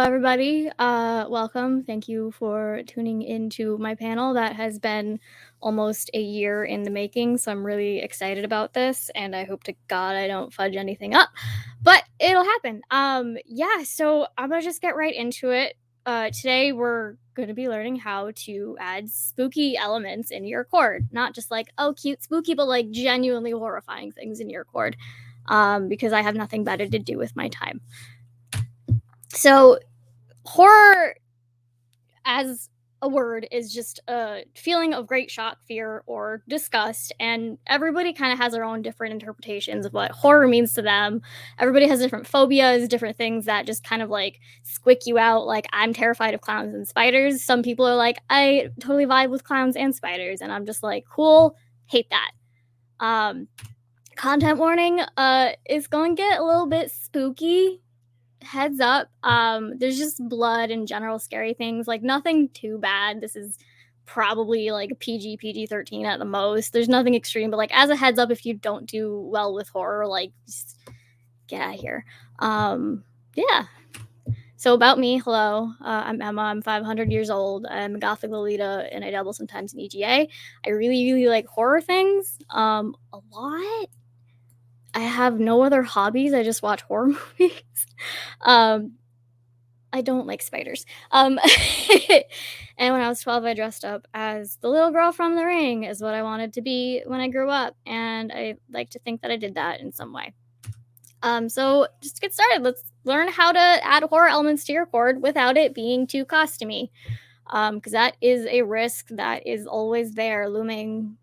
everybody. Welcome. Thank you for tuning into my panel that has been almost a year in the making. So I'm really excited about this, and I hope to God I don't fudge anything up, but it'll happen. Yeah. So I'm gonna just get right into it. Today we're going to be learning how to add spooky elements in your chord, not just like cute spooky, but like genuinely horrifying things in your chord. Because I have nothing better to do with my time. So horror as a word is just a feeling of great shock, fear, or disgust. And everybody kind of has their own different interpretations of what horror means to them. Everybody has different phobias, different things that just kind of like squick you out. Like, I'm terrified of clowns and spiders. Some people are like, I totally vibe with clowns and spiders. And I'm just like, cool, hate that. Content warning is going to get a little bit spooky. Heads up, there's just blood and general scary things, like nothing too bad. This is probably like a PG-13 at the most. There's nothing extreme, but like as a heads up, if you don't do well with horror, like just get out of here. Yeah. So about me, hello, I'm Emma. I'm 500 years old. I'm a Gothic Lolita, and I dabble sometimes in EGA. I really like horror things, a lot. I have no other hobbies. I just watch horror movies. Um, I don't like spiders. And when I was 12, I dressed up as the little girl from The Ring, is what I wanted to be when I grew up. And I like to think that I did that in some way. So just to get started, let's learn how to add horror elements to your chord without it being too costumey. Because that is a risk that is always there looming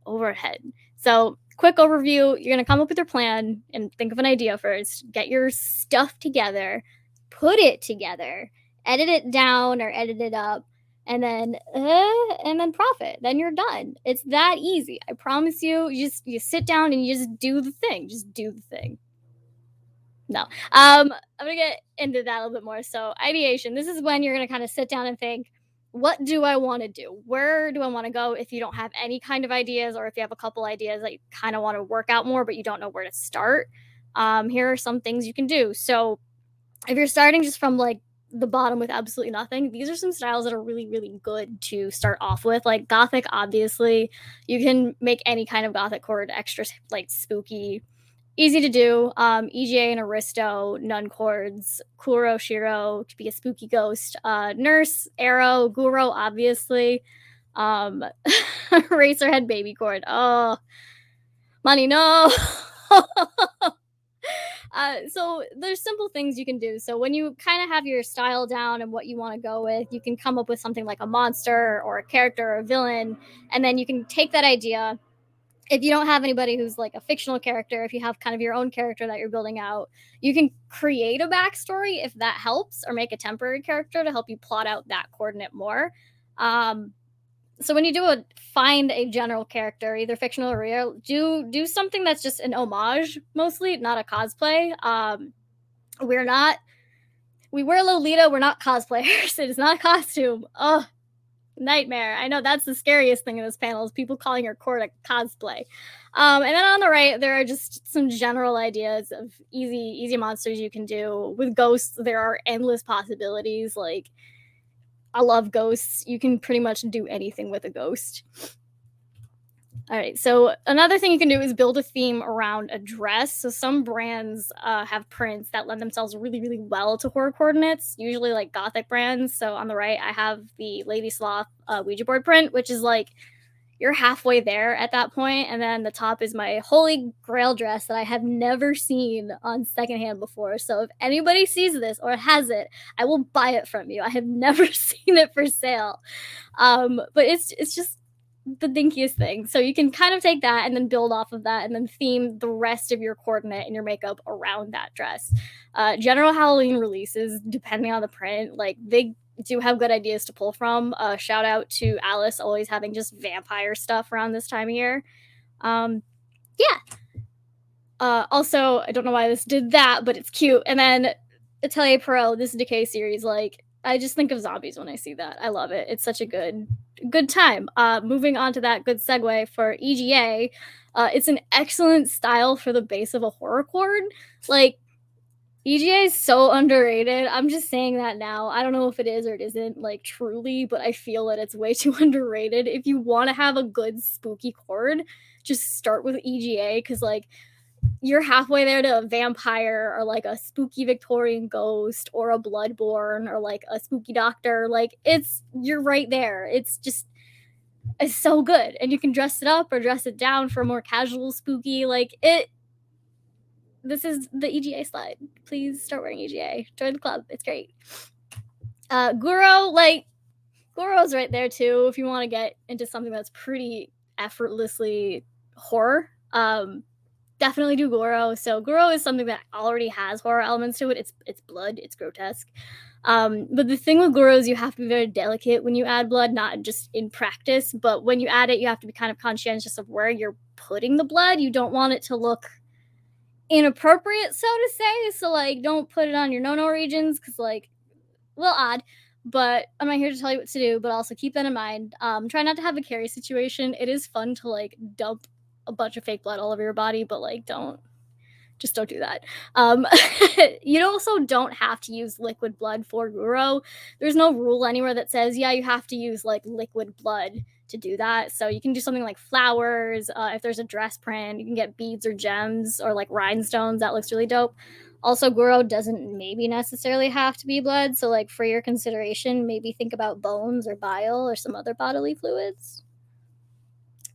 overhead. So, quick overview, you're going to come up with your plan and think of an idea first. Get your stuff together, put it together, edit it down or edit it up, and then profit. Then you're done. It's that easy. I promise you. You sit down and you just do the thing. Just do the thing. No. I'm gonna get into that a little bit more. So ideation. This is when you're gonna kind of sit down and think, what do I want to do? Where do I want to go if you don't have any kind of ideas, or if you have a couple ideas that you kind of want to work out more, but you don't know where to start? Here are some things you can do. So if you're starting just from like the bottom with absolutely nothing, these are some styles that are really good to start off with. Like Gothic, obviously, you can make any kind of Gothic chord extra like spooky, easy to do. EGA and Aristo, nun chords, Kuro, Shiro to be a spooky ghost. Nurse, Arrow, Guro, obviously. Um, Racerhead, baby chord. Oh, money, no. So there's simple things you can do. So when you kind of have your style down and what you want to go with, you can come up with something like a monster or a character or a villain, and then you can take that idea. If you don't have anybody who's like a fictional character, if you have kind of your own character that you're building out, you can create a backstory if that helps, or make a temporary character to help you plot out that coordinate more. So when you find a general character, either fictional or real, do something that's just an homage, mostly, not a cosplay. We wear Lolita, we're not cosplayers. It is not a costume. Oh, nightmare. I know that's the scariest thing in this panel, is people calling her chord a cosplay. And then on the right, there are just some general ideas of easy monsters you can do. With ghosts, there are endless possibilities. Like, I love ghosts. You can pretty much do anything with a ghost. All right, so another thing you can do is build a theme around a dress. So some brands have prints that lend themselves really well to horror coordinates, usually like Gothic brands. So on the right, I have the Lady Sloth Ouija board print, which is like you're halfway there at that point. And then the top is my holy grail dress that I have never seen on secondhand before. So if anybody sees this or has it, I will buy it from you. I have never seen it for sale. But it's just the dinkiest thing. So you can kind of take that and then build off of that and then theme the rest of your coordinate and your makeup around that dress. General Halloween releases, depending on the print, like they do have good ideas to pull from. Shout out to Alice, always having just vampire stuff around this time of year. Yeah. Also, I don't know why this did that, but it's cute. And then Atelier Perel, this Decay series, like I just think of zombies when I see that. I love it. It's such a good time. Moving on to that good segue for EGA, it's an excellent style for the base of a horror chord. Like, EGA is so underrated. I'm just saying that now. I don't know if it is or it isn't, like, truly, but I feel that it's way too underrated. If you want to have a good spooky chord, just start with EGA because, like, you're halfway there to a vampire or like a spooky Victorian ghost or a bloodborne or like a spooky doctor. Like, you're right there. It's so good. And you can dress it up or dress it down for more casual spooky. This is the EGA slide. Please start wearing EGA. Join the club. It's great. Guro's right there too. If you want to get into something that's pretty effortlessly horror, definitely do Goro. So Goro is something that already has horror elements to it. It's blood. It's grotesque. But the thing with Goro is you have to be very delicate when you add blood, not just in practice, but when you add it, you have to be kind of conscientious of where you're putting the blood. You don't want it to look inappropriate, so to say. So like, don't put it on your no-no regions because like, a little odd. But I'm not here to tell you what to do, but also keep that in mind. Try not to have a carry situation. It is fun to like dump a bunch of fake blood all over your body, but like don't do that. Um, you also don't have to use liquid blood for Guro. There's no rule anywhere that says, yeah, you have to use like liquid blood to do that. So you can do something like flowers. If there's a dress print, you can get beads or gems or like rhinestones. That looks really dope. Also, Guro doesn't maybe necessarily have to be blood. So, like, for your consideration, maybe think about bones or bile or some other bodily fluids,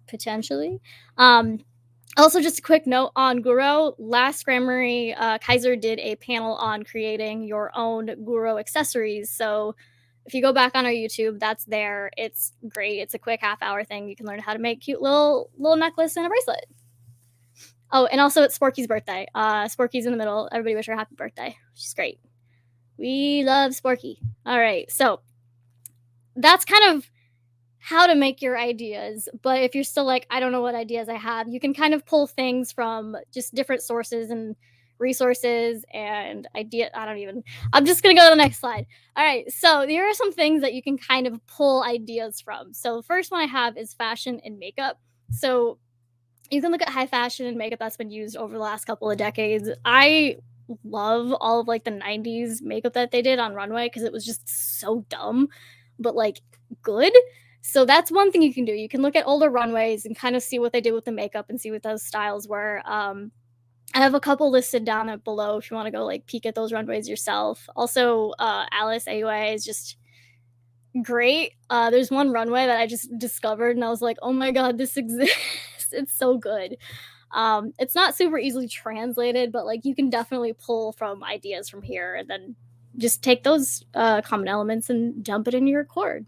potentially. Also, just a quick note on Guro. Last Grammary, Kaiser did a panel on creating your own Guro accessories. So if you go back on our YouTube, that's there. It's great. It's a quick half-hour thing. You can learn how to make cute little necklace and a bracelet. Oh, and also it's Sporky's birthday. Sporky's in the middle. Everybody wish her happy birthday. She's great. We love Sporky. All right, so that's kind of how to make your ideas. But if you're still like, I don't know what ideas I have, you can kind of pull things from just different sources and resources and idea. I'm just going to go to the next slide. All right. So here are some things that you can kind of pull ideas from. So the first one I have is fashion and makeup. So you can look at high fashion and makeup that's been used over the last couple of decades. I love all of like the 90s makeup that they did on runway because it was just so dumb, but like good. So that's one thing you can do. You can look at older runways and kind of see what they did with the makeup and see what those styles were. I have a couple listed down below if you want to go like peek at those runways yourself. Also, Alice AUA is just great. There's one runway that I just discovered and I was like, oh my god, this exists. It's so good. It's not super easily translated, but like you can definitely pull from ideas from here and then just take those common elements and dump it into your chord.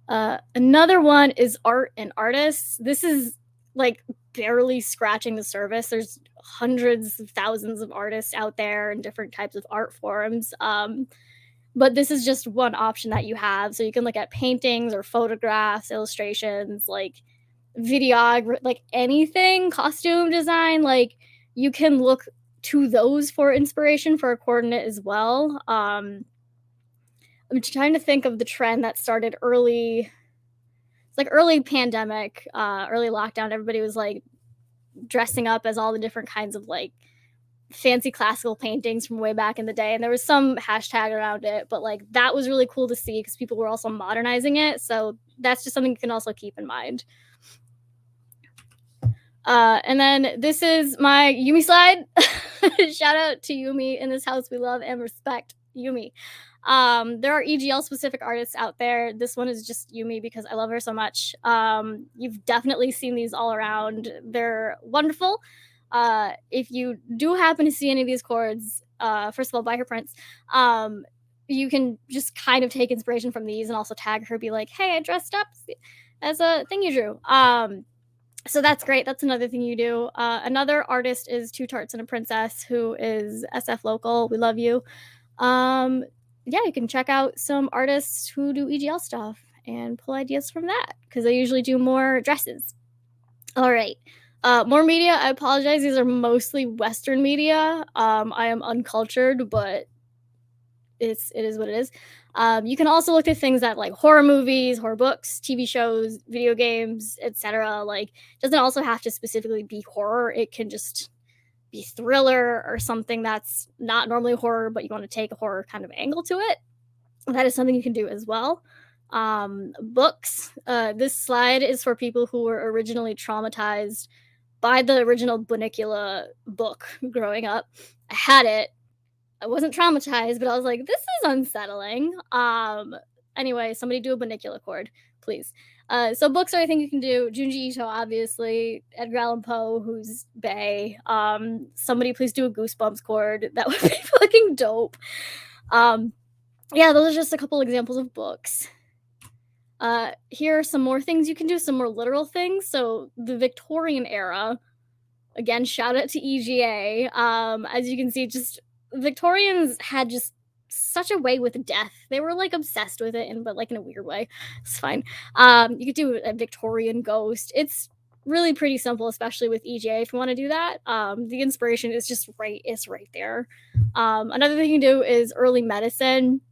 Another one is art and artists. This is like barely scratching the surface. There's hundreds of thousands of artists out there and different types of art forms. But this is just one option that you have. So you can look at paintings or photographs, illustrations, like video, like anything, costume design. Like you can look to those for inspiration for a coordinate as well. I'm trying to think of the trend that started early. It's like early pandemic, early lockdown. Everybody was like dressing up as all the different kinds of like fancy classical paintings from way back in the day, and there was some hashtag around it, but like that was really cool to see because people were also modernizing it. So that's just something you can also keep in mind. And then this is my Yumi slide. Shout out to Yumi. In this house we love and respect Yumi. There are EGL specific artists out there. This one is just Yumi because I love her so much. You've definitely seen these all around. They're wonderful. If you do happen to see any of these chords, first of all, buy her prints. You can just kind of take inspiration from these and also tag her, be like, hey, I dressed up as a thing you drew. So that's great. That's another thing you do. Another artist is Two Tarts and a Princess, who is SF local. We love you. Yeah, you can check out some artists who do EGL stuff and pull ideas from that because they usually do more dresses. All right. More media. I apologize. These are mostly Western media. I am uncultured, but it is what it is. You can also look at things that like horror movies, horror books, TV shows, video games, etc. Like, it doesn't also have to specifically be horror. It can just be thriller or something that's not normally horror, but you want to take a horror kind of angle to it, that is something you can do as well. Books. This slide is for people who were originally traumatized by the original Bunnicula book growing up. I had it. I wasn't traumatized, but I was like, this is unsettling. Anyway, somebody do a Bunnicula Coord, please. So books are anything you can do. Junji Ito, obviously. Edgar Allan Poe, who's Bay. Somebody please do a Goosebumps Coord. That would be fucking dope. Yeah, those are just a couple examples of books. Here are some more things you can do, some more literal things. So the Victorian era, again, shout out to EGA. As you can see, just Victorians had just such a way with death. They were like obsessed with it, but like in a weird way. It's fine. You could do a Victorian ghost. It's really pretty simple, especially with EGA if you want to do that. The inspiration is just right, it's right there. Another thing you can do is early medicine.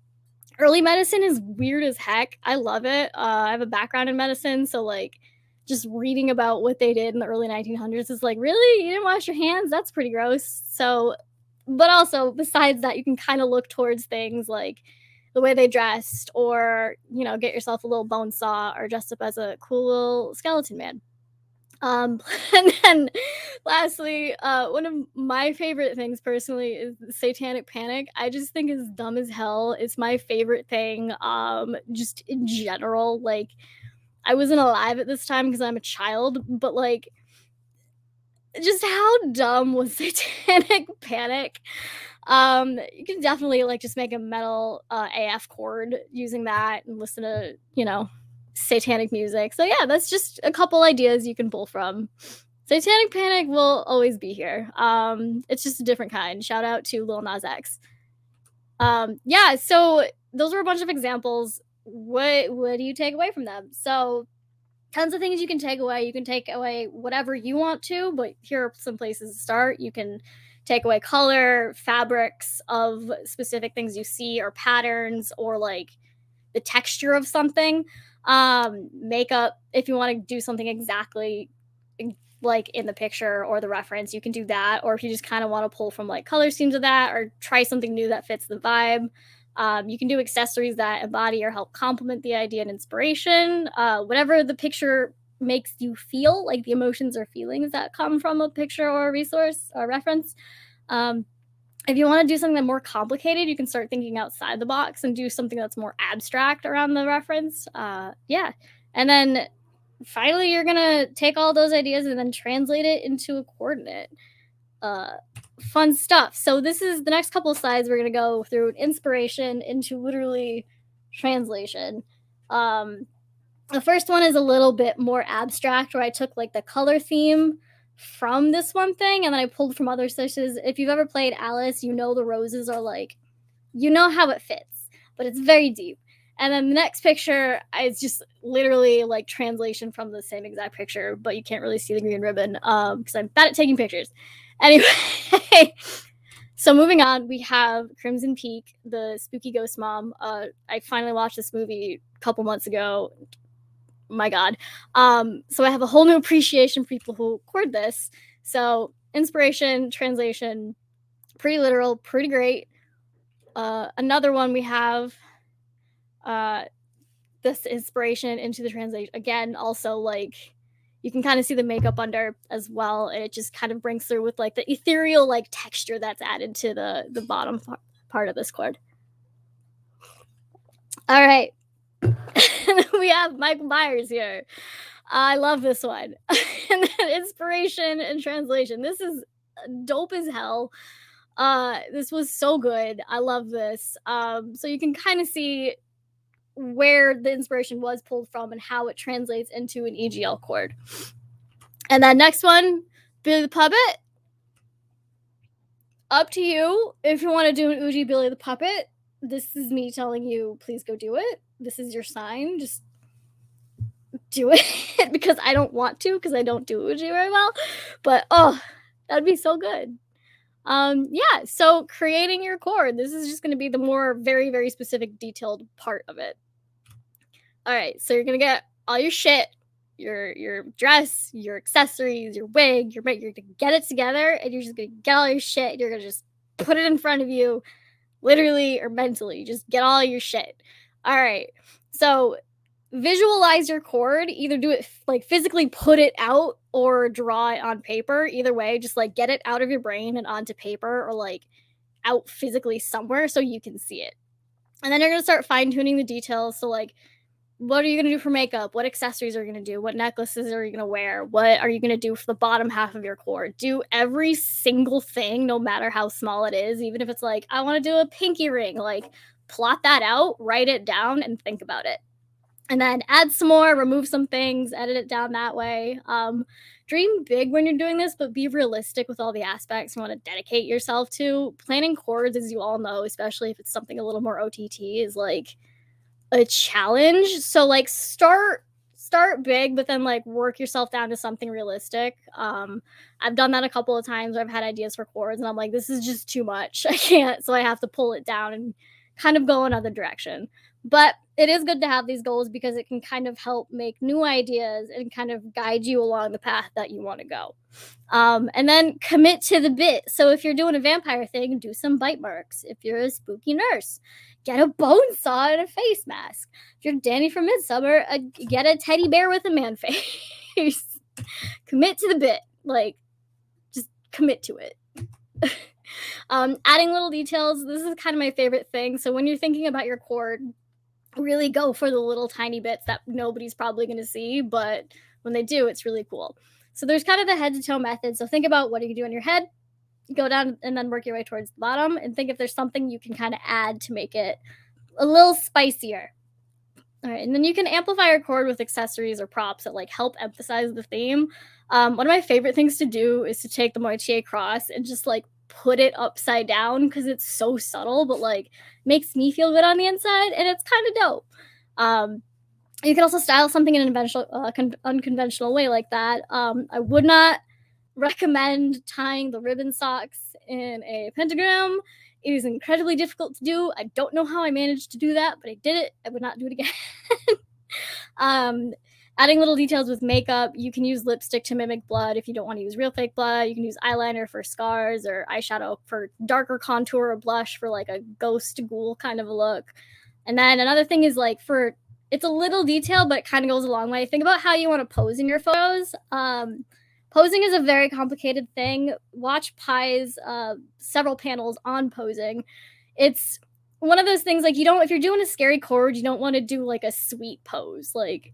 Early medicine is weird as heck. I love it. I have a background in medicine, so like just reading about what they did in the early 1900s is like, really? You didn't wash your hands? That's pretty gross. So, but also besides that, you can kind of look towards things like the way they dressed, or get yourself a little bone saw or dress up as a cool little skeleton man. And then lastly, one of my favorite things personally is satanic panic. I just think it's dumb as hell. It's my favorite thing, just in general. Like, I wasn't alive at this time because I'm a child, but like, just how dumb was satanic panic? You can definitely like just make a metal AF chord using that and listen to, satanic music. So yeah, that's just a couple ideas you can pull from. Satanic panic will always be here. It's just a different kind. Shout out to Lil Nas X. Yeah, so those were a bunch of examples. What do you take away from them? So tons of things you can take away. You can take away whatever you want to, but here are some places to start. You can take away color, fabrics of specific things you see, or patterns, or like the texture of something. Makeup, if you want to do something exactly like in the picture or the reference, you can do that. Or if you just kind of want to pull from like color schemes of that, or try something new that fits the vibe. You can do accessories that embody or help complement the idea and inspiration. Whatever the picture makes you feel, like the emotions or feelings that come from a picture or a resource or reference. If you want to do something more complicated, you can start thinking outside the box and do something that's more abstract around the reference. Yeah. And then finally, you're going to take all those ideas and then translate it into a coordinate. Fun stuff. So this is the next couple of slides. We're going to go through inspiration into literally translation. The first one is a little bit more abstract, where I took like the color theme from this one thing and then I pulled from other sources. If you've ever played Alice, the roses are like, how it fits, but it's very deep. And then the next picture is just literally like translation from the same exact picture, but you can't really see the green ribbon because I'm bad at taking pictures. Anyway, so moving on, we have Crimson Peak, the spooky ghost mom. I finally watched this movie a couple months ago. My God. So I have a whole new appreciation for people who chord this. So inspiration, translation, pretty literal, pretty great. Another one we have this inspiration into the translation. Again, also like you can kind of see the makeup under as well. And it just kind of brings through with like the ethereal like texture that's added to the bottom part of this chord. All right. We have Michael Myers here. I love this one. And then inspiration and translation. This is dope as hell. This was so good. I love this. So you can kind of see where the inspiration was pulled from and how it translates into an EGL chord. And then next one, Billy the Puppet. Up to you if you want to do an Uji Billy the Puppet. This is me telling you, please go do it. This is your sign. Just do it because I don't want to, because I don't do Uji very well. But that'd be so good. Yeah, so creating your chord. This is just going to be the more very, very specific, detailed part of it. All right, so you're going to get all your shit. your dress, your accessories, your wig, you're gonna get it together, and you're just gonna get all your shit, and you're gonna just put it in front of you, literally or mentally. Just get all your shit. All right. So visualize your cord. Either do it like physically put it out or draw it on paper. Either way, just like get it out of your brain and onto paper, or like out physically somewhere so you can see it. And then you're gonna start fine tuning the details. So like, what are you gonna do for makeup? What accessories are you gonna do? What necklaces are you gonna wear? What are you gonna do for the bottom half of your cord? Do every single thing, no matter how small it is, even if it's like, I wanna do a pinky ring. Like, plot that out, write it down, and think about it. And then add some more, remove some things, edit it down that way. Dream big when you're doing this, but be realistic with all the aspects you want to dedicate yourself to. Planning chords, as you all know, especially if it's something a little more OTT, is like a challenge. So like start big, but then like work yourself down to something realistic. I've done that a couple of times where I've had ideas for chords and I'm like, this is just too much. I can't, so I have to pull it down and kind of go another direction. But it is good to have these goals because it can kind of help make new ideas and kind of guide you along the path that you want to go. And then commit to the bit. So if you're doing a vampire thing, do some bite marks. If you're a spooky nurse, get a bone saw and a face mask. If you're Danny from Midsummer, get a teddy bear with a man face. Commit to the bit. Like, just commit to it. Adding little details. This is kind of my favorite thing. So when you're thinking about your chord, really go for the little tiny bits that nobody's probably going to see, but when they do, it's really cool. So there's kind of the head to toe method. So think about what do you do in your head, go down and then work your way towards the bottom, and think if there's something you can kind of add to make it a little spicier. All right, and then you can amplify your chord with accessories or props that like help emphasize the theme. One of my favorite things to do is to take the Moitié cross and just like put it upside down because it's so subtle, but like makes me feel good on the inside, and it's kind of dope. You can also style something in an unconventional way like that. I would not recommend tying the ribbon socks in a pentagram. It is incredibly difficult to do. I don't know how I managed to do that, but I did it. I would not do it again. Adding little details with makeup. You can use lipstick to mimic blood if you don't want to use real fake blood. You can use eyeliner for scars, or eyeshadow for darker contour, or blush for like a ghost ghoul kind of a look. And then another thing is like it's a little detail, but it kind of goes a long way. Think about how you want to pose in your photos. Posing is a very complicated thing. Watch Pie's several panels on posing. It's one of those things like if you're doing a scary chord, you don't want to do like a sweet pose. Like,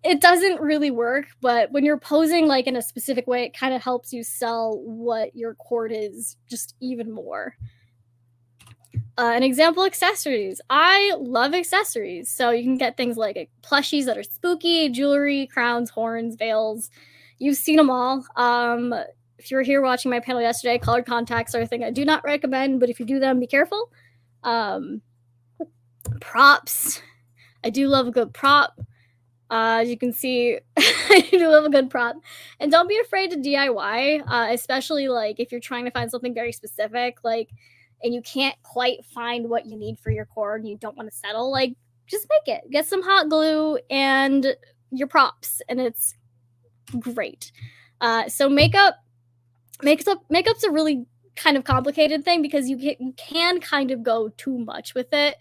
it doesn't really work, but when you're posing like in a specific way, it kind of helps you sell what your chord is just even more. An example, accessories. I love accessories. So you can get things like plushies that are spooky, jewelry, crowns, horns, veils. You've seen them all. If you were here watching my panel yesterday, colored contacts are a thing I do not recommend, but if you do them, be careful. Props. I do love a good prop. As you can see, I do love a good prop. And don't be afraid to DIY, especially like if you're trying to find something very specific, like, and you can't quite find what you need for your chord and you don't want to settle, like, just make it. Get some hot glue and your props, and it's great. So makeup's a really kind of complicated thing because you can kind of go too much with it,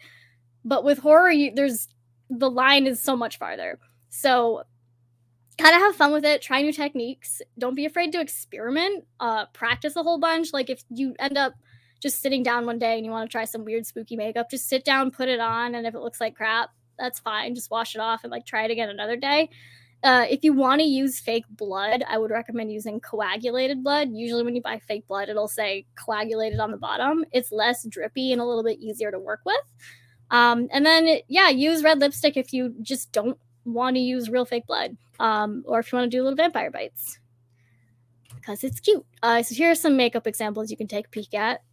but with horror, the line is so much farther. So kind of have fun with it. Try new techniques. Don't be afraid to experiment. Practice a whole bunch. Like if you end up just sitting down one day and you want to try some weird spooky makeup, just sit down, put it on, and if it looks like crap, that's fine. Just wash it off and like try it again another day. If you want to use fake blood, I would recommend using coagulated blood. Usually when you buy fake blood, it'll say coagulated on the bottom. It's less drippy and a little bit easier to work with. And then, use red lipstick if you just don't want to use real fake blood, or if you want to do little vampire bites, because it's cute. So here are some makeup examples you can take a peek at.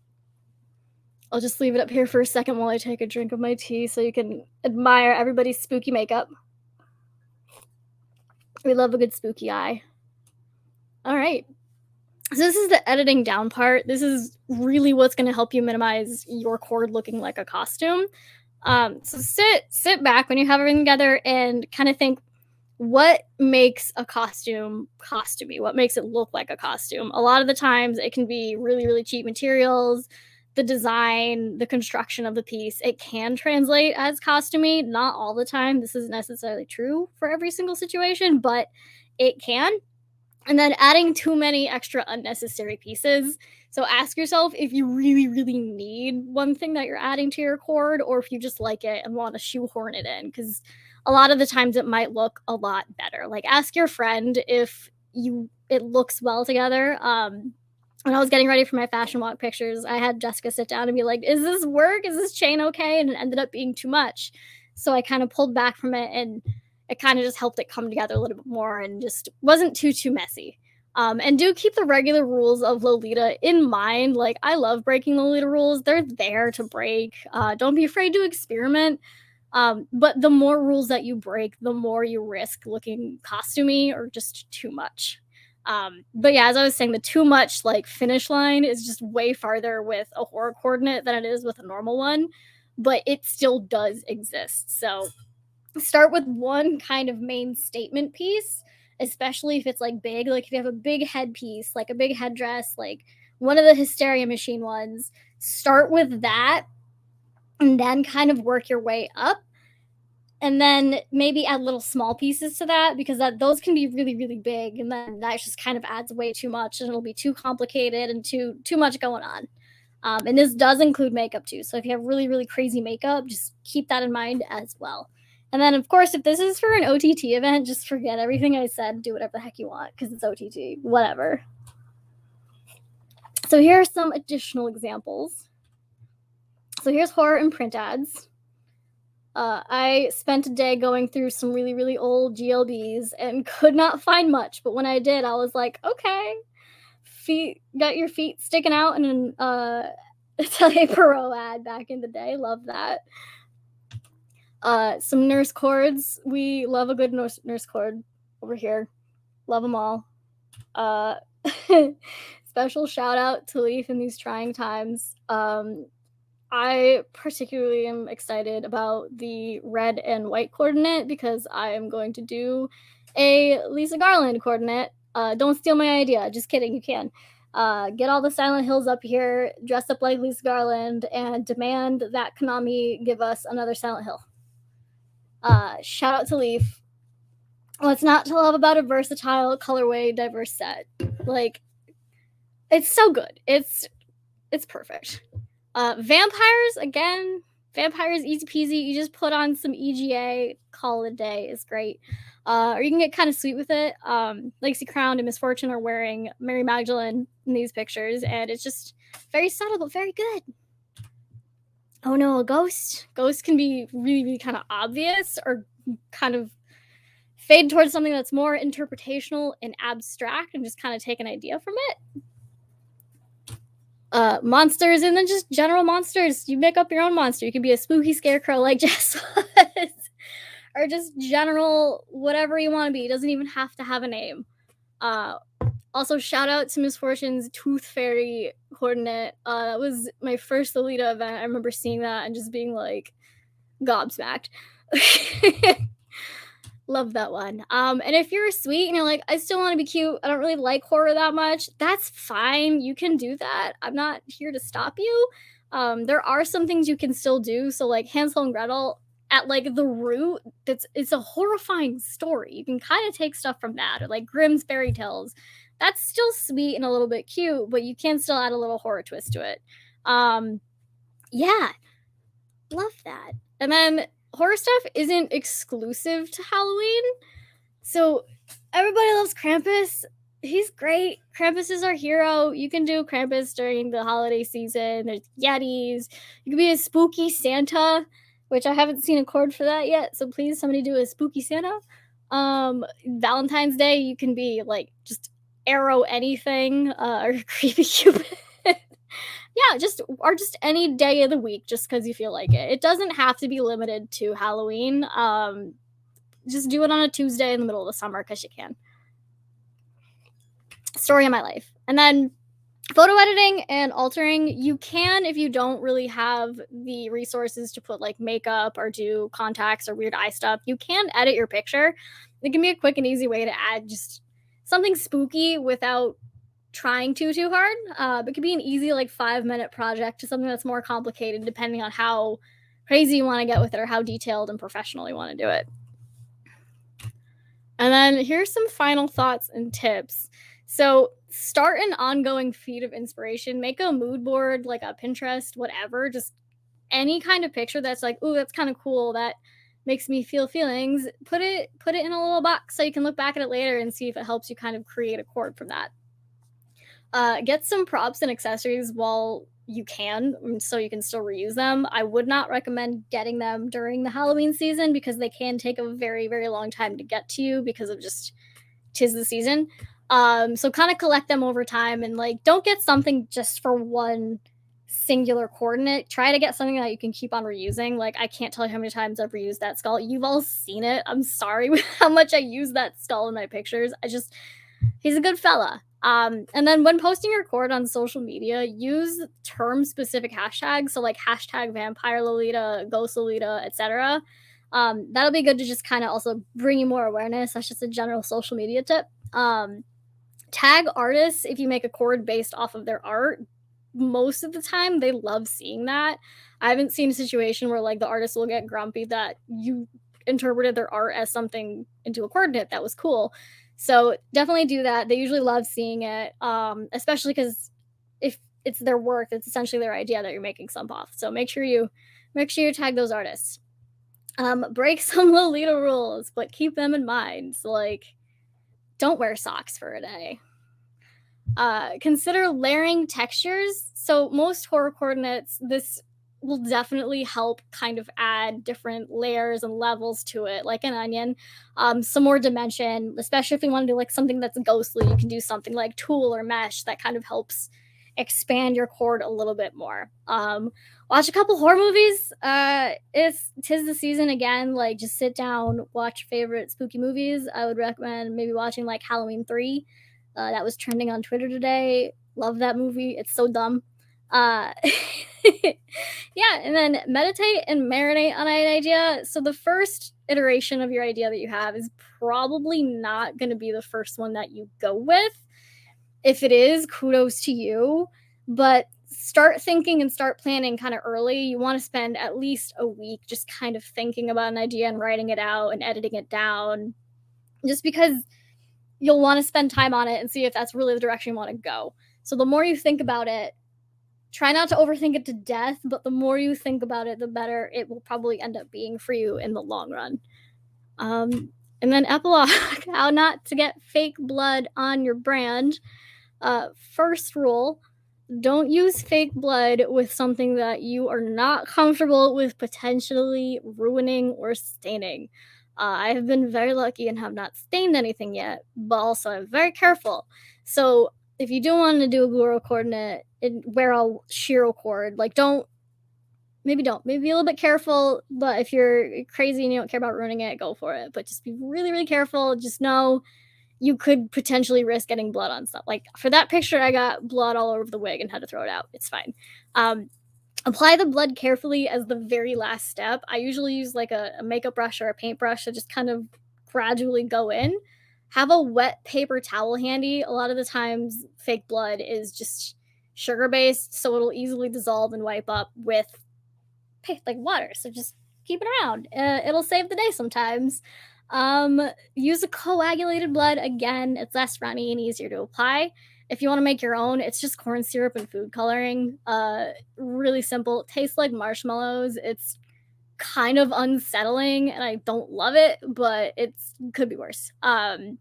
I'll just leave it up here for a second while I take a drink of my tea so you can admire everybody's spooky makeup. We love a good spooky eye. All right. So this is the editing down part. This is really what's going to help you minimize your chord looking like a costume. So sit back when you have everything together and kind of think, what makes a costume costumey? What makes it look like a costume? A lot of the times it can be really, really cheap materials, the design, the construction of the piece. It can translate as costumey, not all the time. This isn't necessarily true for every single situation, but it can. And then adding too many extra unnecessary pieces. So ask yourself if you really, really need one thing that you're adding to your cord, or if you just like it and want to shoehorn it in. Because a lot of the times it might look a lot better. Like ask your friend if you it looks well together. When I was getting ready for my fashion walk pictures, I had Jessica sit down and be like, "Is this work? Is this chain okay?" And it ended up being too much. So I kind of pulled back from it, and it kind of just helped it come together a little bit more and just wasn't too messy. And do keep the regular rules of Lolita in mind. Like, I love breaking Lolita rules. They're there to break. Don't be afraid to experiment. But the more rules that you break, the more you risk looking costumey or just too much. But yeah, as I was saying, the too much like finish line is just way farther with a horror coordinate than it is with a normal one, but it still does exist. So start with one kind of main statement piece, especially if it's like big. Like if you have a big headpiece, like a big headdress, like one of the Hysteria Machine ones, start with that and then kind of work your way up. And then maybe add little small pieces to that because those can be really, really big. And then that just kind of adds way too much and it'll be too complicated and too much going on. And this does include makeup too. So if you have really, really crazy makeup, just keep that in mind as well. And then, of course, if this is for an OTT event, just forget everything I said. Do whatever the heck you want because it's OTT, whatever. So here are some additional examples. So here's horror and print ads. I spent a day going through some really, really old GLBs and could not find much. But when I did, I was like, okay, got your feet sticking out in an Atelier Perot ad back in the day. Love that. Some nurse cords. We love a good nurse cord over here. Love them all. Special shout out to Leaf in these trying times. I particularly am excited about the red and white coordinate because I am going to do a Lisa Garland coordinate. Don't steal my idea. Just kidding. You can. Get all the Silent Hills up here, dress up like Lisa Garland, and demand that Konami give us another Silent Hill. Shout out to Leaf. What's not to love about a versatile colorway diverse set? Like, it's so good. It's perfect. Vampires, again, vampires easy peasy. You just put on some EGA, call it a day. It's great. Or you can get kind of sweet with it. Lacey Crown and Misfortune are wearing Mary Magdalene in these pictures, and it's just very subtle but very good. Oh no, a ghost. Ghost can be really, really kind of obvious or kind of fade towards something that's more interpretational and abstract and just kind of take an idea from it. Monsters and then just general monsters. You make up your own monster. You can be a spooky scarecrow like Jess was, or just general whatever you want to be. It doesn't even have to have a name. Also, shout out to Misfortune's Tooth Fairy coordinate. That was my first Lolita event. I remember seeing that and just being like gobsmacked. Love that one. And if you're sweet and you're like, I still want to be cute, I don't really like horror that much, that's fine. You can do that. I'm not here to stop you. There are some things you can still do. So like Hansel and Gretel, at like the root, it's a horrifying story. You can kind of take stuff from that, or like Grimm's fairy tales. That's still sweet and a little bit cute, but you can still add a little horror twist to it. Yeah, love that. And then horror stuff isn't exclusive to Halloween. So everybody loves Krampus. He's great. Krampus is our hero. You can do Krampus during the holiday season. There's Yetis. You can be a spooky Santa, which I haven't seen a cord for that yet. So please, somebody do a spooky Santa. Valentine's Day, you can be like just arrow anything or creepy Cupid. Yeah, just any day of the week, just because you feel like it. It doesn't have to be limited to Halloween. Just do it on a Tuesday in the middle of the summer because you can. Story of my life. And then Photo editing and altering, you can, if you don't really have the resources to put like makeup or do contacts or weird eye stuff, you can edit your picture. It can be a quick and easy way to add just something spooky without trying too hard. It could be an easy like 5-minute project to something that's more complicated, depending on how crazy you want to get with it or how detailed and professional you want to do it. And then here's some final thoughts and tips. So, start an ongoing feed of inspiration. Make a mood board, like a Pinterest, whatever. Just any kind of picture that's like, "Ooh, that's kind of cool. That makes me feel feelings." Put it in a little box so you can look back at it later and see if it helps you kind of create a chord from that. Get some props and accessories while you can, so you can still reuse them. I would not recommend getting them during the Halloween season because they can take a very long time to get to you because of just 'tis the season. So kind of collect them over time and like don't get something just for one singular coordinate. Try to get something that you can keep on reusing. Like I can't tell you how many times I've reused that skull. You've all seen it. I'm sorry how much I use that skull in my pictures. He's a good fella. And then when posting your chord on social media, use term specific hashtags. So like hashtag vampire Lolita, ghost Lolita, etc. That'll be good to just kind of also bring you more awareness. That's just a general social media tip. Tag artists if you make a chord based off of their art. Most of the time, they love seeing that. I haven't seen a situation where like the artist will get grumpy that you interpreted their art as something into a coordinate that was cool. So definitely do that. They usually love seeing it, especially because if it's their work, it's essentially their idea that you're making some off. So make sure you tag those artists. Break some Lolita rules, but keep them in mind. So like, don't wear socks for a day. Consider layering textures. So most horror coordinates, this will definitely help kind of add different layers and levels to it, like an onion. Some more dimension, especially if you want to do like something that's ghostly, you can do something like tulle or mesh that kind of helps expand your chord a little bit more. Watch a couple horror movies. It's tis the season again. Like just sit down, watch favorite spooky movies. I would recommend maybe watching like Halloween 3. That was trending on Twitter today. Love that movie. It's so dumb. Uh, yeah, and then meditate and marinate on an idea. So the first iteration of your idea that you have is probably not going to be the first one that you go with. If it is, kudos to you. But start thinking and start planning kind of early. You want to spend at least a week just kind of thinking about an idea and writing it out and editing it down. Just because you'll want to spend time on it and see if that's really the direction you want to go. So the more you think about it, try not to overthink it to death, but the more you think about it, the better it will probably end up being for you in the long run. And then epilogue, how not to get fake blood on your brand. First rule, don't use fake blood with something that you are not comfortable with potentially ruining or staining. I have been very lucky and have not stained anything yet, but also I'm very careful. So if you do want to do a Guru coordinate, wear a Shiro cord. Like don't. Maybe be a little bit careful, but if you're crazy and you don't care about ruining it, go for it. But just be really careful. Just know you could potentially risk getting blood on stuff. Like for that picture, I got blood all over the wig and had to throw it out. It's fine. Apply the blood carefully as the very last step. I usually use like a makeup brush or a paintbrush to just kind of gradually go in. Have a wet paper towel handy. A lot of the times, fake blood is just sugar based, so it'll easily dissolve and wipe up with like water. So just keep it around. It'll save the day sometimes. Use a coagulated blood. Again, it's less runny and easier to apply. If you want to make your own, it's just corn syrup and food coloring. Really simple. It tastes like marshmallows. It's kind of unsettling and I don't love it, but it could be worse. And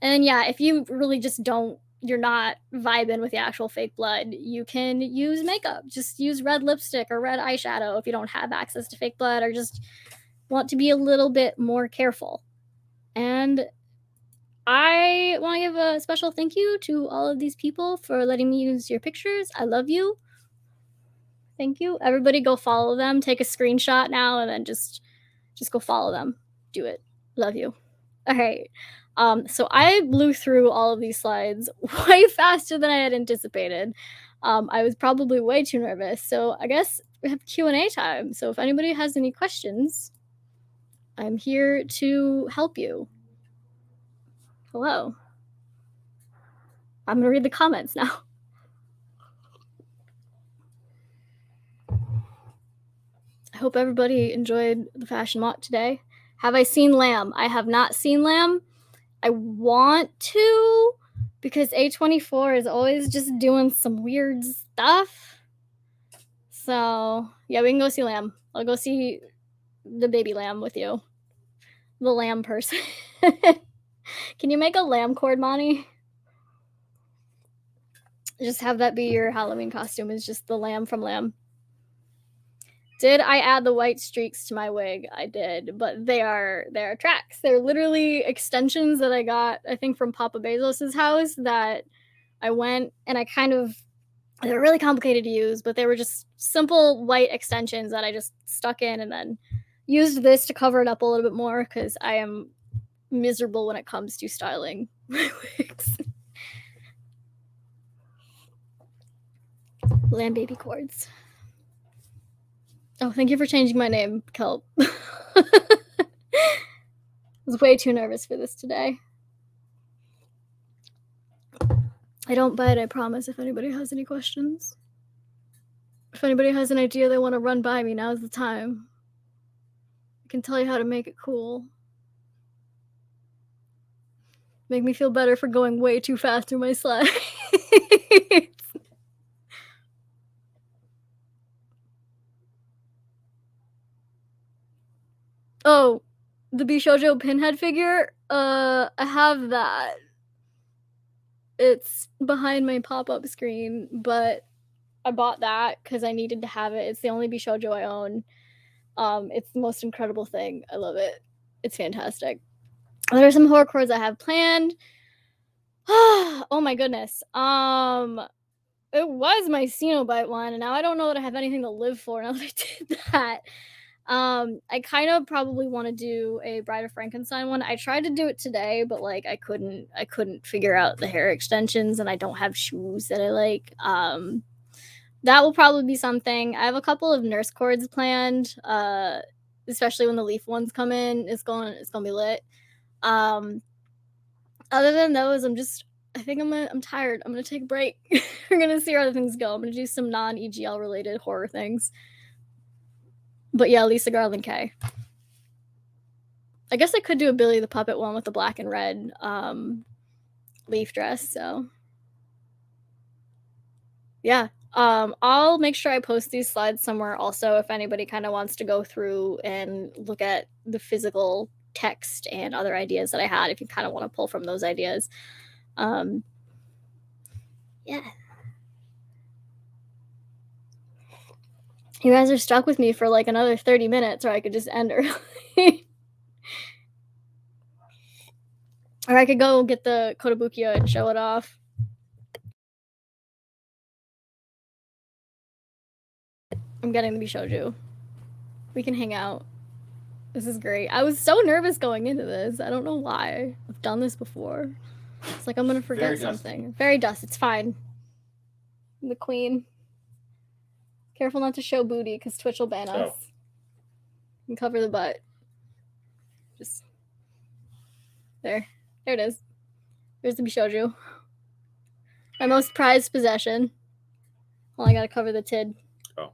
yeah, if you really just you're not vibing with the actual fake blood, you can use makeup. Just use red lipstick or red eyeshadow if you don't have access to fake blood or just want to be a little bit more careful. And I want to give a special thank you to all of these people for letting me use your pictures. I love you. Thank you. Everybody go follow them. Take a screenshot now and then just go follow them. Do it. Love you. All right. So I blew through all of these slides way faster than I had anticipated. I was probably way too nervous. So I guess we have Q&A time. So if anybody has any questions, I'm here to help you. Hello. I'm going to read the comments now. I hope everybody enjoyed the fashion mock today. Have I seen Lamb? I have not seen Lamb. I want to because A24 is always just doing some weird stuff. So, yeah, we can go see Lamb. I'll go see the baby lamb with you. The lamb person. Can you make a lamb cord, Monty? Just have that be your Halloween costume, is just the lamb from Lamb. Did I add the white streaks to my wig? I did, but they are tracks. They're literally extensions that I got, I think, from Papa Bezos's house that I went and I kind of, they were really complicated to use, but they were just simple white extensions that I just stuck in and then used this to cover it up a little bit more because I am miserable when it comes to styling my wigs. Lamb baby cords. Oh, thank you for changing my name, Kelp. I was way too nervous for this today. I don't bite, I promise, if anybody has any questions. If anybody has an idea they want to run by me, now's the time. I can tell you how to make it cool. Make me feel better for going way too fast through my slides. Oh, the Bishojo pinhead figure? I have that. It's behind my pop-up screen, but I bought that because I needed to have it. It's the only Bishojo I own. It's the most incredible thing. I love it. It's fantastic. There are some horror cords I have planned. Oh my goodness. It was my Cenobite one, and now I don't know that I have anything to live for now that I did that. I kind of probably want to do a Bride of Frankenstein one. I tried to do it today, but like I couldn't figure out the hair extensions, and I don't have shoes that I like. That will probably be something. I have a couple of nurse cords planned, especially when the leaf ones come in. It's gonna be lit. Other than those, I'm tired. I'm gonna take a break. We're gonna see where other things go. I'm gonna do some non-EGL related horror things. But yeah, Lisa Garland K. I guess I could do a Billy the Puppet one with the black and red leaf dress. So yeah, I'll make sure I post these slides somewhere also if anybody kind of wants to go through and look at the physical text and other ideas that I had, if you kind of want to pull from those ideas. Yeah. You guys are stuck with me for like another 30 minutes, or I could just end early. Or I could go get the Kotobukiya and show it off. I'm getting the Bishoju. We can hang out. This is great. I was so nervous going into this. I don't know why. I've done this before. It's like I'm gonna forget something. Very dust. It's fine. I'm the queen. Careful not to show booty, because Twitch will ban us. And cover the butt. Just there. There it is. There's the Bishoju. My most prized possession. Well, I gotta cover the tid. Oh.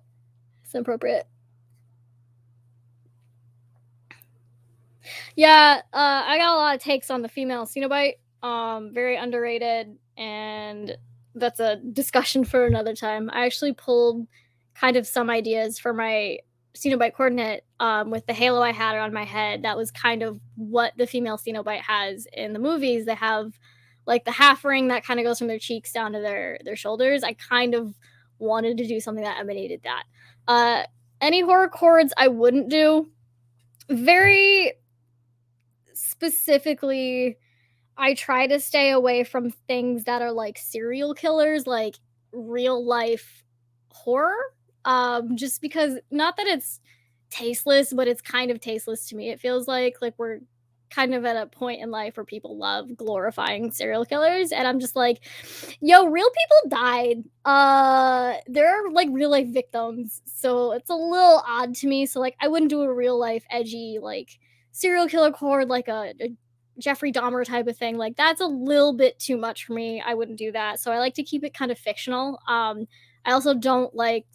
It's inappropriate. Yeah, I got a lot of takes on the female Cenobite. Very underrated, and that's a discussion for another time. I actually pulled kind of some ideas for my Cenobite coordinate with the halo I had on my head. That was kind of what the female Cenobite has in the movies. They have like the half ring that kind of goes from their cheeks down to their shoulders. I kind of wanted to do something that emanated that. Any horror cords I wouldn't do. Very specifically, I try to stay away from things that are like serial killers, like real life horror. Just because, not that it's tasteless, but it's kind of tasteless to me. It feels like we're kind of at a point in life where people love glorifying serial killers, and I'm just like, yo, real people died. There are like real life victims, so it's a little odd to me. So like, I wouldn't do a real life edgy like serial killer Coord, like a Jeffrey Dahmer type of thing. Like that's a little bit too much for me. I wouldn't do that. So I like to keep it kind of fictional. I also don't like,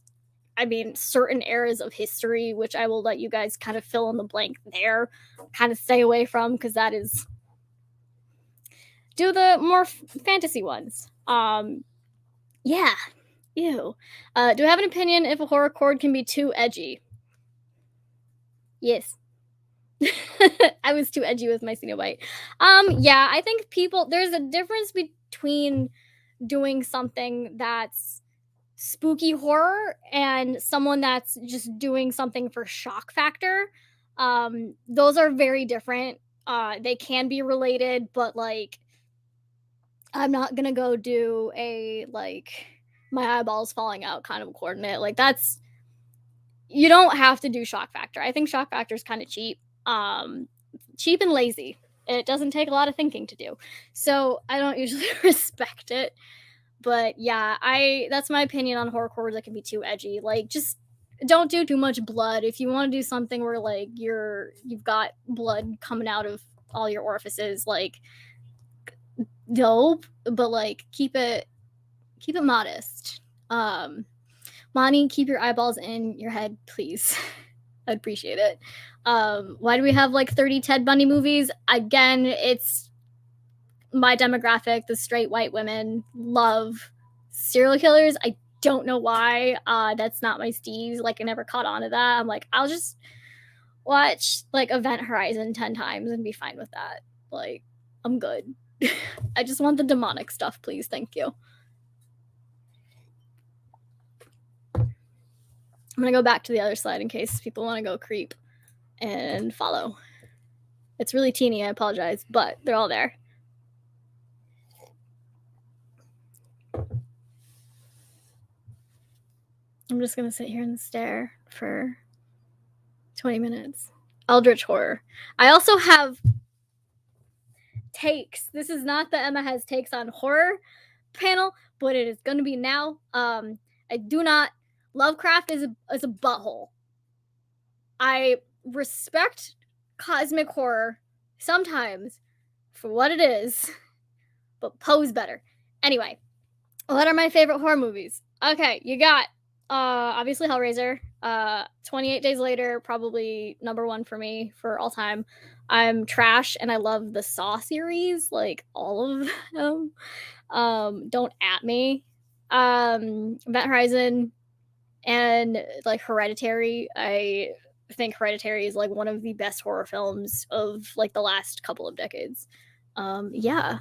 I mean, certain eras of history, which I will let you guys kind of fill in the blank there, kind of stay away from, because that is, do the more fantasy ones. Yeah, ew. Do I have an opinion if a horror Coord can be too edgy? Yes. I was too edgy with my Cenobite. Yeah, I think people, there's a difference between doing something that's spooky horror and someone that's just doing something for shock factor. Those are very different. They can be related, but like, I'm not gonna go do a like my eyeballs falling out kind of coordinate. Like that's, you don't have to do shock factor. I think shock factor is kind of cheap. Cheap and lazy. It doesn't take a lot of thinking to do. So I don't usually respect it. But yeah, I that's my opinion on horror horror that can be too edgy. Like just don't do too much blood. If you want to do something where like you've got blood coming out of all your orifices, like dope, but like keep it modest. Monty, keep your eyeballs in your head, please. I'd appreciate it. Why do we have like 30 Ted Bundy movies? Again, it's my demographic, the straight white women, love serial killers. I don't know why. That's not my steez. Like I never caught on to that. I'm like, I'll just watch like Event Horizon 10 times and be fine with that. Like, I'm good. I just want the demonic stuff, please. Thank you. I'm gonna go back to the other slide in case people want to go creep and follow. It's really teeny, I apologize, but they're all there. I'm just gonna sit here and stare for 20 minutes. Eldritch horror. I also have takes. This is not the Emma has takes on horror panel, but it is gonna be now. I do not, Lovecraft is a butthole. I respect cosmic horror sometimes for what it is, but Poe's better. Anyway, what are my favorite horror movies? Okay, you got obviously Hellraiser. 28 Days Later, probably number one for me for all time. I'm trash and I love the Saw series, like all of them. Don't at me. Event Horizon and like Hereditary. I think Hereditary is like one of the best horror films of like the last couple of decades. Yeah.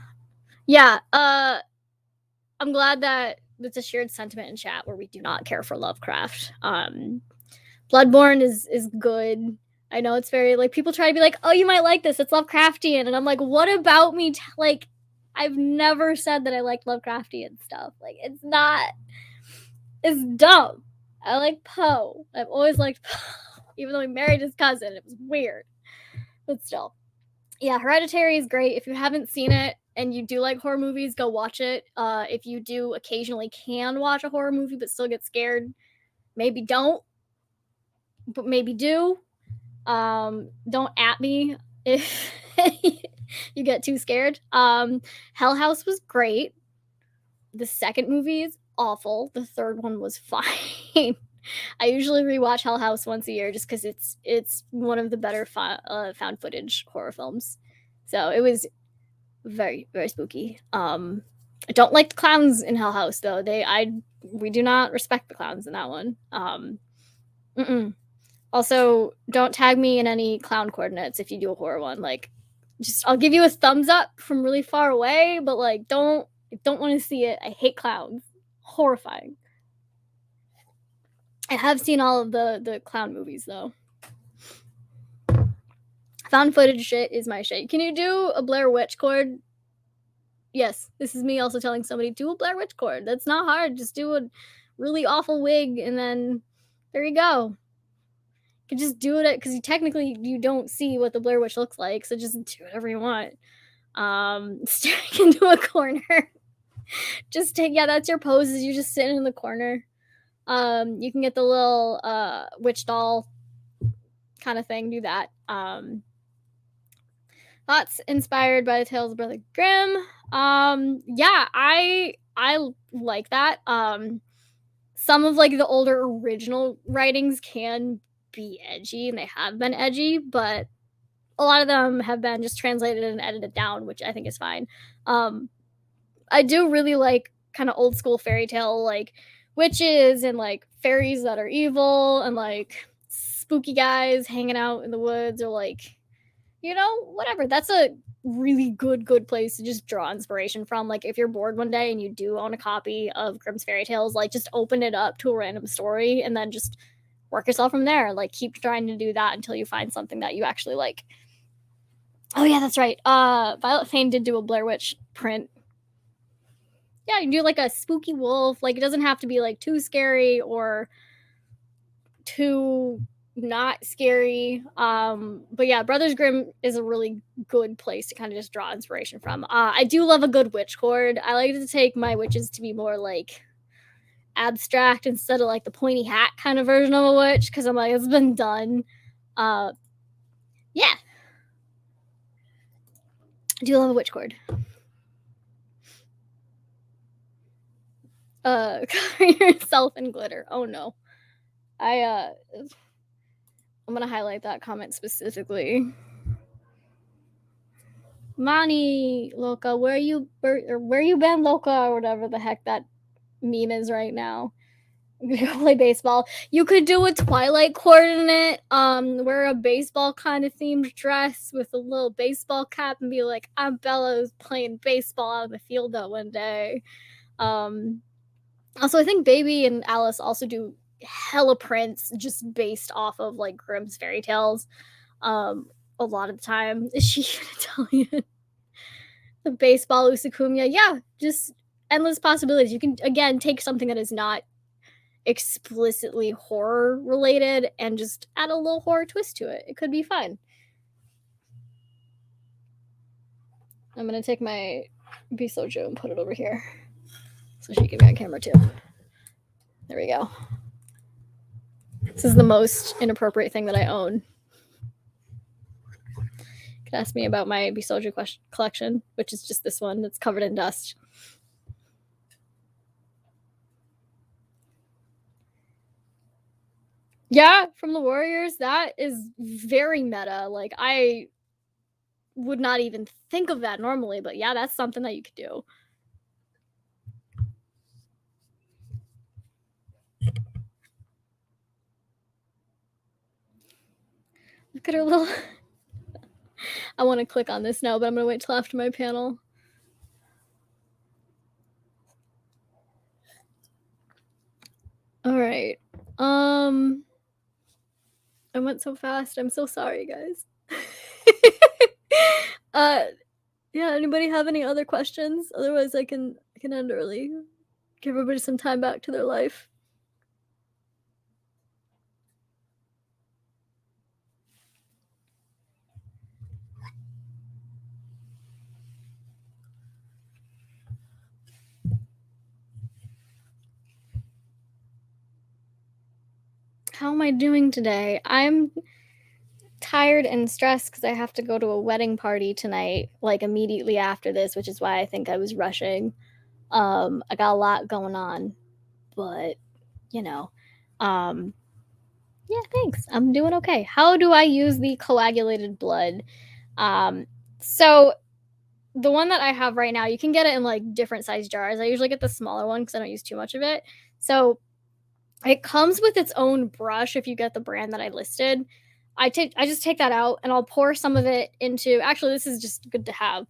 Yeah. I'm glad that it's a shared sentiment in chat where we do not care for Lovecraft. Bloodborne is good. I know it's very like people try to be like, oh, you might like this. It's Lovecraftian, and I'm like, what about me? Like, I've never said that I like Lovecraftian stuff. Like, it's not. It's dumb. I like Poe. I've always liked Poe, even though he married his cousin. It was weird, but still. Yeah, Hereditary is great. If you haven't seen it and you do like horror movies, go watch it. If you do occasionally can watch a horror movie but still get scared, maybe don't, but maybe do. Don't at me if you get too scared. Hell House was great. The second movie is awful. The third one was fine. I usually rewatch Hell House once a year just because it's one of the better found footage horror films. So it was very very spooky. I don't like the clowns in Hell House though. We do not respect the clowns in that one. Also, don't tag me in any clown coordinates if you do a horror one. Like, just I'll give you a thumbs up from really far away, but like don't want to see it. I hate clowns. Horrifying. I have seen all of the clown movies though. Found footage shit is my shit. Can you do a Blair Witch Coord? Yes, this is me also telling somebody do a Blair Witch Coord. That's not hard. Just do a really awful wig and then there you go. You can just do it because you don't see what the Blair Witch looks like, so just do whatever you want. Staring into a corner. Just take yeah, that's your poses. You're just sitting in the corner. You can get the little witch doll kind of thing. Do that. Thoughts inspired by the Tales of Brother Grimm. Yeah, I like that. Some of like the older original writings can be edgy, and they have been edgy, but a lot of them have been just translated and edited down, which I think is fine. Um, I do really like kind of old school fairy tale, like witches and like fairies that are evil and like spooky guys hanging out in the woods or like, whatever. That's a really good place to just draw inspiration from. Like if you're bored one day and you do own a copy of Grimm's fairy tales, like just open it up to a random story and then just work yourself from there. Like keep trying to do that until you find something that you actually like. Oh yeah, that's right. Violet Fane did do a Blair Witch print. Yeah, you can do like a spooky wolf. Like it doesn't have to be like too scary or too not scary. But yeah, Brothers Grimm is a really good place to kind of just draw inspiration from. I do love a good witch cord. I like to take my witches to be more like abstract instead of like the pointy hat kind of version of a witch because I'm like, it's been done. Yeah. I do love a witch cord. Cover yourself in glitter. Oh no. I'm gonna highlight that comment specifically. Money, Loca, where you been, Loca, or whatever the heck that meme is right now. I'm gonna go play baseball. You could do a Twilight coordinate, wear a baseball kind of themed dress with a little baseball cap and be like, I'm Bella's playing baseball out in the field that one day. Also, I think Baby and Alice also do hella prints just based off of like Grimm's fairy tales. A lot of the time. Is she Italian? The baseball Usakumya. Yeah, just endless possibilities. You can again take something that is not explicitly horror related and just add a little horror twist to it. It could be fun. I'm gonna take my Bisojo and put it over here so she can be on camera too. There we go. This is the most inappropriate thing that I own. You could ask me about my Bisojo collection, which is just this one that's covered in dust. Yeah, from the Warriors, that is very meta. Like I would not even think of that normally, but yeah, that's something that you could do. Look at her little I want to click on this now, but I'm gonna wait till after my panel. All right. I went so fast. I'm so sorry, guys. Yeah, anybody have any other questions? Otherwise I can end early. Give everybody some time back to their life. How am I doing today? I'm tired and stressed because I have to go to a wedding party tonight, like immediately after this, which is why I think I was rushing. I got a lot going on, but yeah, thanks. I'm doing okay. How do I use the coagulated blood? So the one that I have right now, you can get it in like different size jars. I usually get the smaller one because I don't use too much of it. So it comes with its own brush if you get the brand that I listed. I just take that out and I'll pour some of it into actually this is just good to have.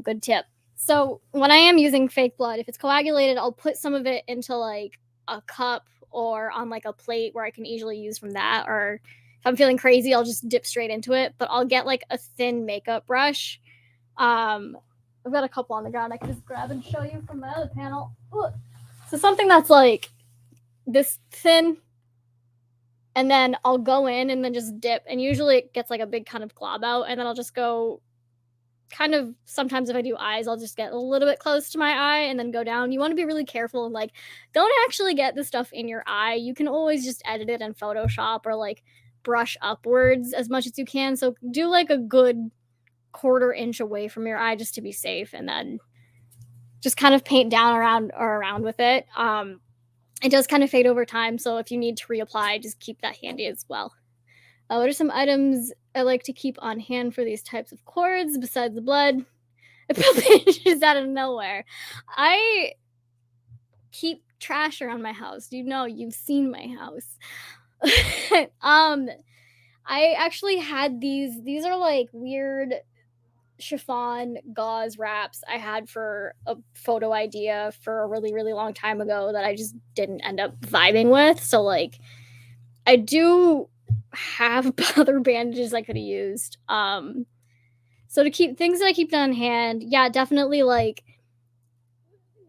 Good tip. So when I am using fake blood, if it's coagulated, I'll put some of it into like a cup or on like a plate where I can easily use from that. Or if I'm feeling crazy, I'll just dip straight into it. But I'll get like a thin makeup brush. I've got a couple on the ground I can just grab and show you from my other panel. Ooh. So something that's like this thin, and then I'll go in and then just dip, and usually it gets like a big kind of glob out, and then I'll just go kind of sometimes if I do eyes, I'll just get a little bit close to my eye and then go down. You want to be really careful and like don't actually get the stuff in your eye. You can always just edit it in Photoshop or like brush upwards as much as you can. So do like a good quarter inch away from your eye just to be safe, and then just kind of paint down around with it. It does kind of fade over time, so if you need to reapply, just keep that handy as well. What are some items I like to keep on hand for these types of cords besides the blood? It just out of nowhere. I keep trash around my house. You know, you've seen my house. um, I actually had these. These are like weird chiffon gauze wraps I had for a photo idea for a really, really long time ago that I just didn't end up vibing with. So like I do have other bandages I could have used. So to keep things that I keep on hand, yeah, definitely like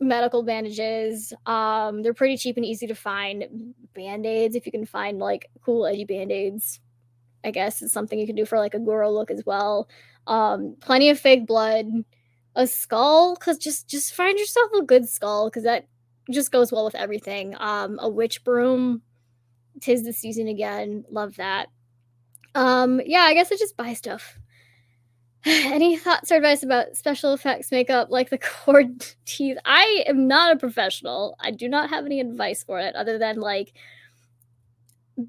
medical bandages. They're pretty cheap and easy to find. Band-aids, if you can find like cool edgy band-aids, I guess is something you can do for like a Goro look as well. Plenty of fake blood, a skull, cause just find yourself a good skull, cause that just goes well with everything. A witch broom, 'tis the season again. Love that. Yeah, I guess I just buy stuff. Any thoughts or advice about special effects makeup like the cord teeth? I am not a professional. I do not have any advice for it other than like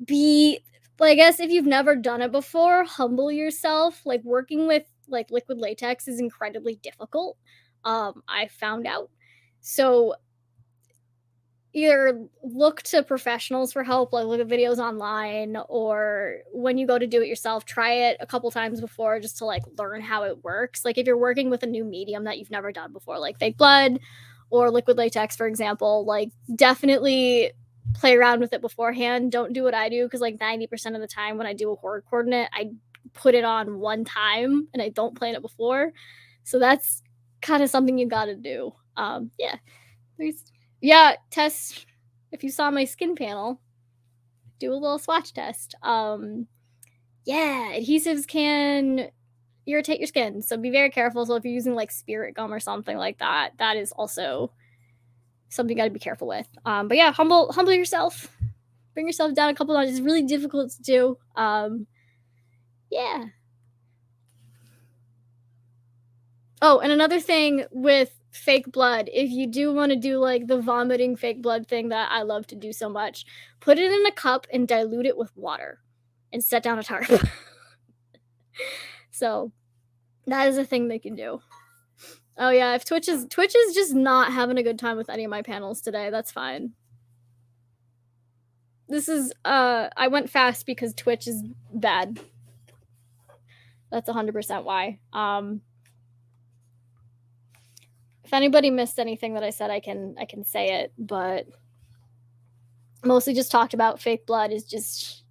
be well, I guess if you've never done it before, humble yourself. Like working with like liquid latex is incredibly difficult. I found out. So either look to professionals for help, like look at videos online, or when you go to do it yourself, try it a couple times before just to like learn how it works. Like if you're working with a new medium that you've never done before, like fake blood or liquid latex, for example, like definitely play around with it beforehand. Don't do what I do because like 90% of the time when I do a horror coordinate, I put it on one time and I don't plan it before. So that's kind of something you got to do. Yeah. There's yeah, test if you saw my skin panel, do a little swatch test. Yeah, adhesives can irritate your skin, so be very careful. So if you're using like spirit gum or something like that, that is also something you got to be careful with. But yeah, humble yourself, bring yourself down a couple notches. It's really difficult to do. Yeah. Oh, and another thing with fake blood, if you do wanna do, like, the vomiting fake blood thing that I love to do so much, put it in a cup and dilute it with water and set down a tarp. So, that is a thing they can do. Oh, yeah, if Twitch is just not having a good time with any of my panels today, that's fine. This is, I went fast because Twitch is bad. That's 100% why. If anybody missed anything that I said, I can say it, but mostly just talked about fake blood is just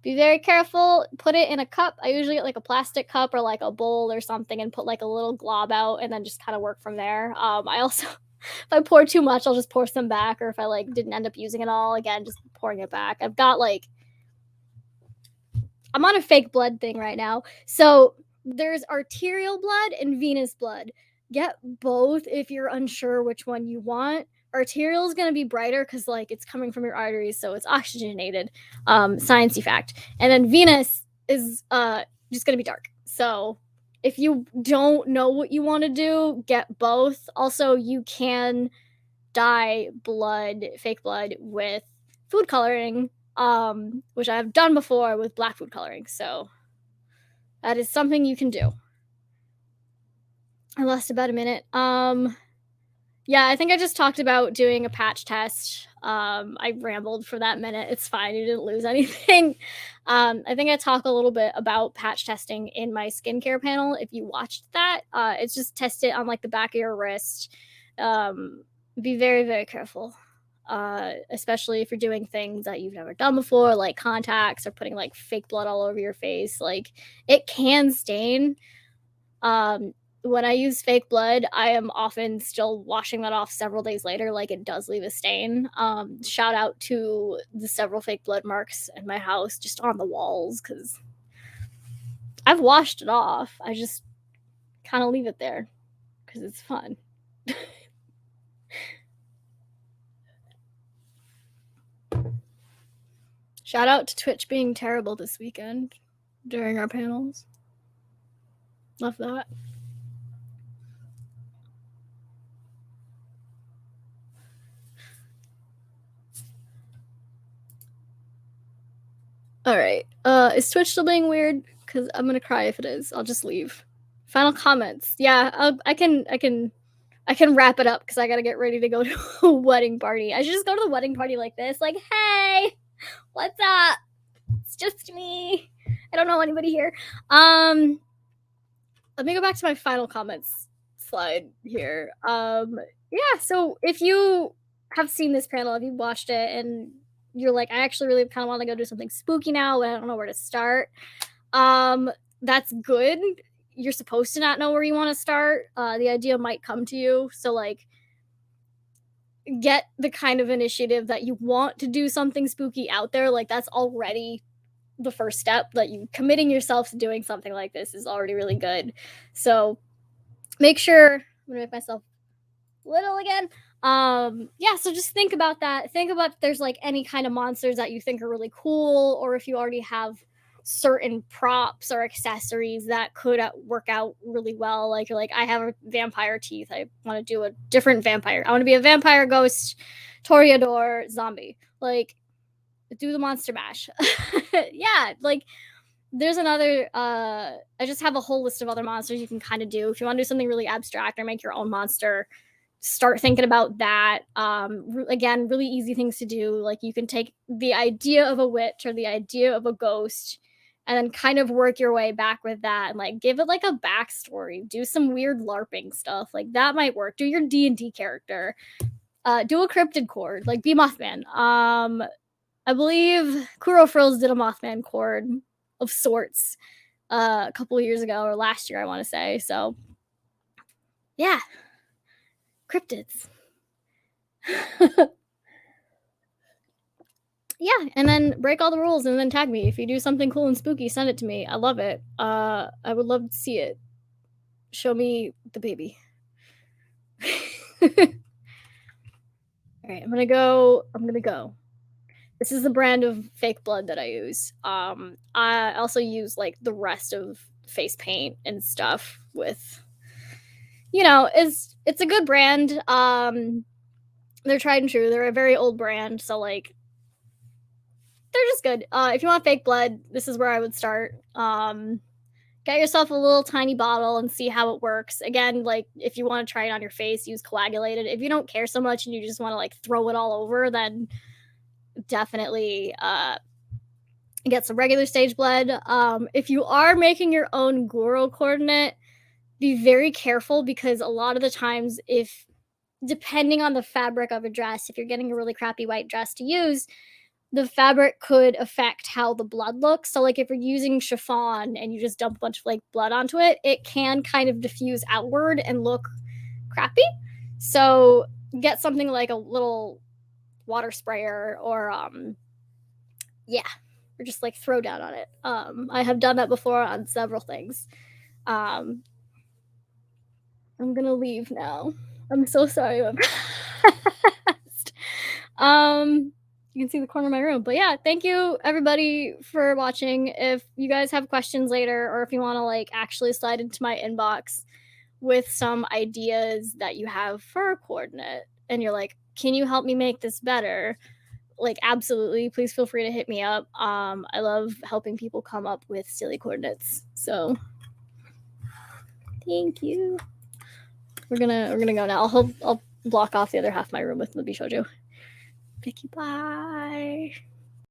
be very careful. Put it in a cup. I usually get like a plastic cup or like a bowl or something and put like a little glob out and then just kind of work from there. I also, if I pour too much, I'll just pour some back. Or if I like didn't end up using it all, again, just pouring it back. I've got like, I'm on a fake blood thing right now. So there's arterial blood and venous blood. Get both if you're unsure which one you want. Arterial is going to be brighter because like it's coming from your arteries, so it's oxygenated. Sciencey fact. And then venous is just going to be dark. So if you don't know what you want to do, get both. Also, you can dye blood, fake blood, with food coloring, which I've done before with black food coloring. So that is something you can do. I lost about a minute. Yeah, I think I just talked about doing a patch test. I rambled for that minute. It's fine. You didn't lose anything. I think I talk a little bit about patch testing in my skincare panel. If you watched that, it's just test it on like the back of your wrist. Be very, very careful. Especially if you're doing things that you've never done before, like contacts or putting like fake blood all over your face. Like it can stain. when I use fake blood, I am often still washing that off several days later, like it does leave a stain. Shout out to the several fake blood marks in my house just on the walls because I've washed it off. I just kind of leave it there because it's fun. Shout out to Twitch being terrible this weekend during our panels. Love that. All right. Is Twitch still being weird? Because I'm gonna cry if it is. I'll just leave. Final comments. Yeah, I can wrap it up because I gotta get ready to go to a wedding party. I should just go to the wedding party like this. Like, hey, what's up? It's just me. I don't know anybody here. Let me go back to my final comments slide here. Yeah, so if you have seen this panel, if you watched it and you're like, I actually really kind of want to go do something spooky now, but I don't know where to start. That's good. You're supposed to not know where you want to start. The idea might come to you. So like get the kind of initiative that you want to do something spooky out there. Like that's already the first step. That you committing yourself to doing something like this is already really good. So make sure I'm gonna make myself little again. Yeah, so just think about that. Think about if there's like any kind of monsters that you think are really cool, or if you already have certain props or accessories that could work out really well. Like you're like, I have vampire teeth. I want to do a different vampire. I want to be a vampire, ghost, toreador, zombie. Like, do the monster mash. Yeah, like there's another I just have a whole list of other monsters you can kind of do if you want to do something really abstract or make your own monster. Start thinking about that. Again, really easy things to do. Like you can take the idea of a witch or the idea of a ghost and then kind of work your way back with that and like give it like a backstory. Do some weird LARPing stuff. Like that might work. Do your D&D character. Do a cryptid Coord. Like be Mothman. I believe Kuro Frills did a Mothman Coord of sorts a couple of years ago or last year, I want to say. So yeah, cryptids. Yeah, and then break all the rules and then tag me. If you do something cool and spooky, send it to me. I love it. I would love to see it. Show me the baby. All right, I'm gonna go. This is the brand of fake blood that I use. I also use like the rest of face paint and stuff with, it's a good brand. They're tried and true. They're a very old brand, so like they're just good. If you want fake blood, this is where I would start. Get yourself a little tiny bottle and see how it works. Again, like if you want to try it on your face, use coagulated. If you don't care so much and you just want to like throw it all over, then definitely get some regular stage blood. If you are making your own Goro coordinate, be very careful because a lot of the times, if depending on the fabric of a dress, if you're getting a really crappy white dress to use, the fabric could affect how the blood looks. So like if you're using chiffon and you just dump a bunch of like blood onto it, it can kind of diffuse outward and look crappy. So get something like a little water sprayer or or just like throw down on it. I have done that before on several things. I'm gonna leave now. I'm so sorry. You can see the corner of my room. But yeah, thank you everybody for watching. If you guys have questions later, or if you want to like actually slide into my inbox with some ideas that you have for a coordinate and you're like, can you help me make this better? Like absolutely, please feel free to hit me up. I love helping people come up with silly coordinates. So thank you. We're gonna go now. I'll block off the other half of my room with Libby Shoujo. Thank you. Bye.